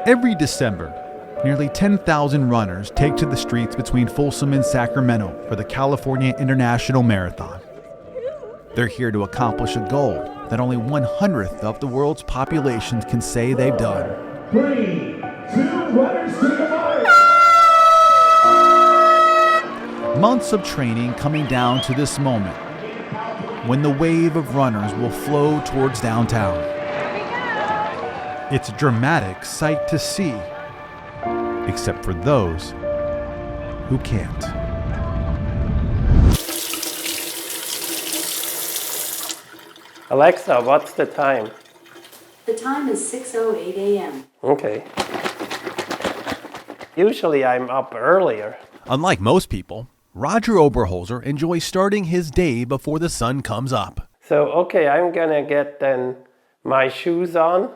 Every December, nearly 10,000 runners take to the streets between Folsom and Sacramento for the California International Marathon. They're here to accomplish a goal that only 1/100th of the world's population can say they've done. 3, 2, runners to the mark! Months of training coming down to this moment, when the wave of runners will flow towards downtown. It's a dramatic sight to see, except for those who can't. Alexa, what's the time? The time is 6:08 a.m. Okay. Usually I'm up earlier. Unlike most people, Roger Oberholzer enjoys starting his day before the sun comes up. So, okay, I'm gonna get then my shoes on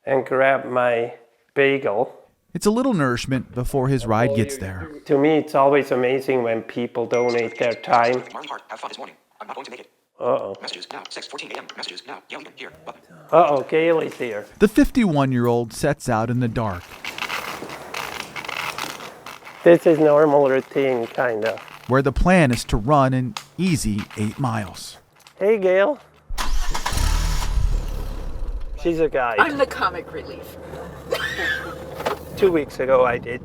and grab my bagel. It's a little nourishment before his ride gets there. To me, it's always amazing when people donate their time. Marlon Hart, have fun this morning. I'm not going to make it. Uh-oh. Messages now, 6:14 a.m. Messages now, yelling here. Button. Uh-oh, Gail is here. The 51-year-old sets out in the dark, This is normal routine, kind of. where the plan is to run an easy 8 miles. Hey, Gail. She's a guide. I'm the comic relief. 2 weeks ago I did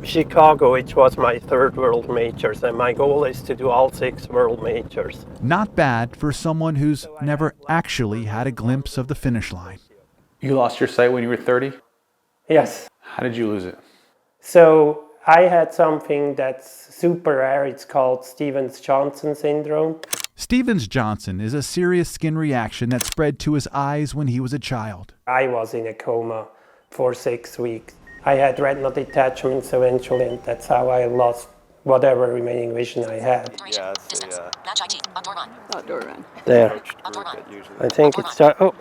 Chicago, which was my third world majors, and my goal is to do all 6 world majors. Not bad for someone who's never actually had a glimpse of the finish line. You lost your sight when you were 30? Yes. How did you lose it? So I had something that's super rare. It's called Stevens-Johnson syndrome. Stevens-Johnson is a serious skin reaction that spread to his eyes when he was a child. I was in a coma for 6 weeks. I had retinal detachments eventually, and that's how I lost whatever remaining vision I had. Yeah, it's the, Match IT. Outdoor run. There. I think it's oh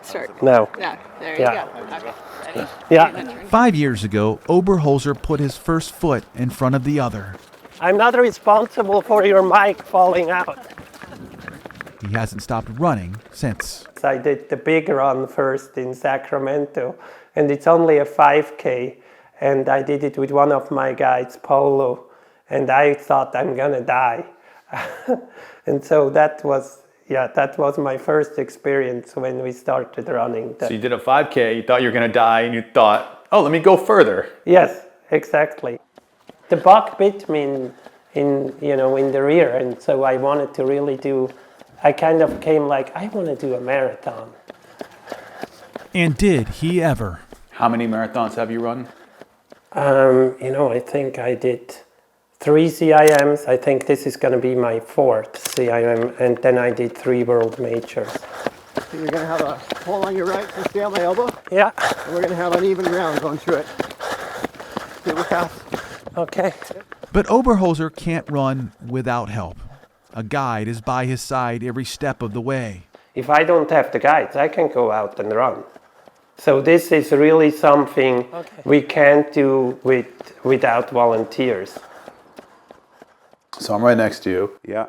Start. no. Yeah, there Yeah. you go. Okay. Ready? Yeah. 5 years ago, Oberholzer put his first foot in front of the other. I'm not responsible for your mic falling out. He hasn't stopped running since. I did the big run first in Sacramento, and it's only a 5K, and I did it with one of my guides, Paulo, and I thought I'm gonna die. And so that was my first experience when we started running. So you did a 5K, you thought you were going to die, and you thought, oh, let me go further. Yes, exactly. The bug bit me in the rear, and so I wanted to really do. I kind of came like, I want to do a marathon. And did he ever? How many marathons have you run? I think I did 3 CIMs. I think this is going to be my 4th CIM, and then I did 3 world majors. So you're going to have a hole on your right to stay on my elbow, Yeah. and we're going to have uneven ground going through it. Super fast. Okay. But Oberholzer can't run without help. A guide is by his side every step of the way. If I don't have the guides, I can go out and run. So this is really something we can't do without volunteers. So I'm right next to you. Yeah.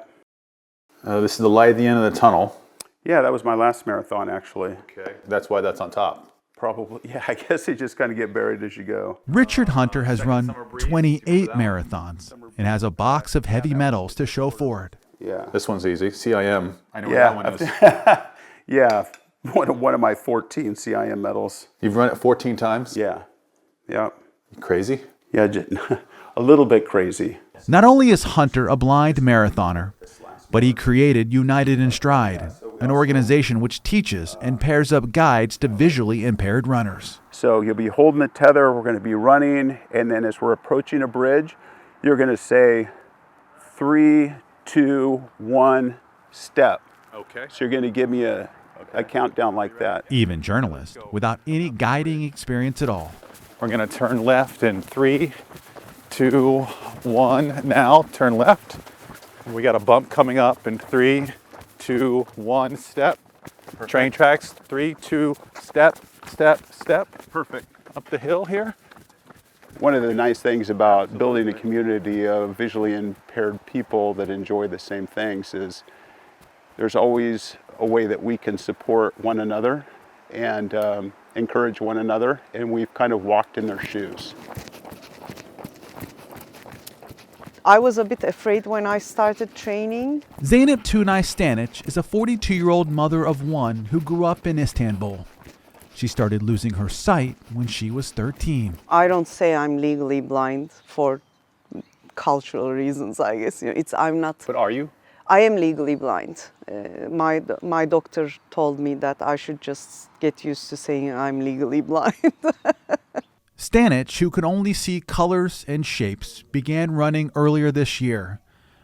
This is the light at the end of the tunnel. Yeah, that was my last marathon, actually. Okay. That's why that's on top. Probably. Yeah, I guess you just kind of get buried as you go. Richard Hunter has run 28 marathons and has a box of heavy medals to show for it. Yeah. This one's easy. CIM. I know Yeah. where that one is. Yeah, one of my 14 CIM medals. You've run it 14 times? Yeah. Yeah. You crazy? Yeah, a little bit crazy. Not only is Hunter a blind marathoner, but he created United in Stride, an organization which teaches and pairs up guides to visually impaired runners. So you'll be holding the tether, we're going to be running, and then as we're approaching a bridge, you're going to say 3, 2, 1, step. Okay. So you're going to give me a countdown like that. Even journalists, without any guiding experience at all. We're going to turn left in 3, 2, 1. Now turn left. We got a bump coming up in 3, 2, 1, step. Perfect. Train tracks, 3, 2, step, step, step. Perfect. Up the hill here. One of the nice things about building a community of visually impaired people that enjoy the same things is there's always a way that we can support one another. And encourage one another, and we've kind of walked in their shoes. I was a bit afraid when I started training. Zeynep Tunay Stanic is a 42-year-old mother of one who grew up in Istanbul. She started losing her sight when she was 13. I don't say I'm legally blind for cultural reasons, I guess. I'm not. But are you? I am legally blind. My doctor told me that I should just get used to saying I'm legally blind. Stanic, who could only see colors and shapes, began running earlier this year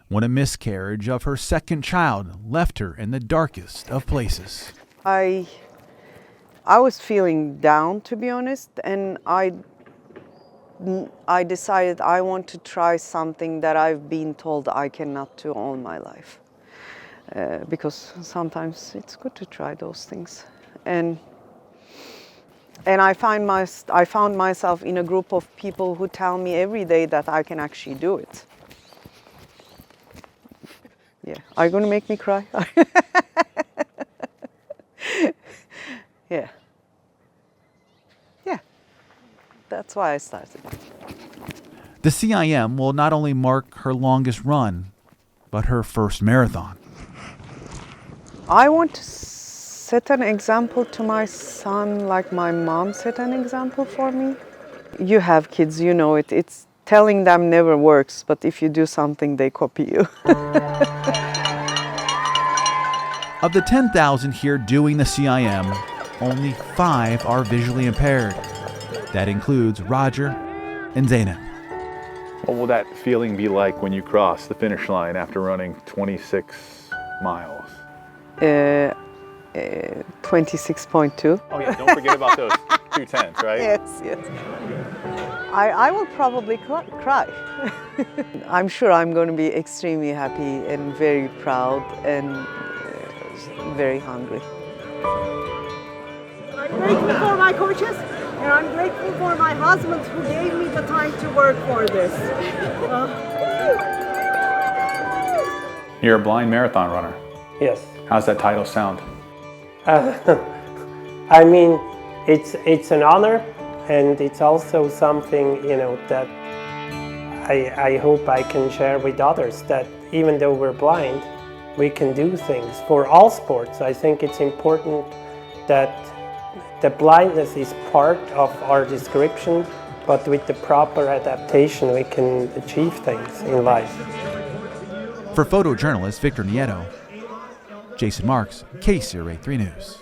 when a miscarriage of her second child left her in the darkest of places. I was feeling down, to be honest, and I decided I want to try something that I've been told I cannot do all my life. Because sometimes it's good to try those things. And I found myself in a group of people who tell me every day that I can actually do it. Yeah, are you going to make me cry? Yeah. Yeah, that's why I started. The CIM will not only mark her longest run, but her first marathon. I want to set an example to my son like my mom set an example for me. You have kids, you know it. It's telling them never works, but if you do something, they copy you. Of the 10,000 here doing the CIM, only 5 are visually impaired. That includes Roger and Zeynep. What will that feeling be like when you cross the finish line after running 26 miles? 26.2. Oh yeah, don't forget about those 2:10s, right? Yes. I will probably cry. I'm sure I'm going to be extremely happy and very proud and very hungry. I'm grateful for my coaches, and I'm grateful for my husband who gave me the time to work for this. You're a blind marathon runner. Yes. How's that title sound? I mean, it's an honor, and it's also something, that I hope I can share with others, that even though we're blind, we can do things. For all sports, I think it's important that the blindness is part of our description, but with the proper adaptation, we can achieve things in life. For photojournalist Victor Nieto, Jason Marks, KCRA 3 News.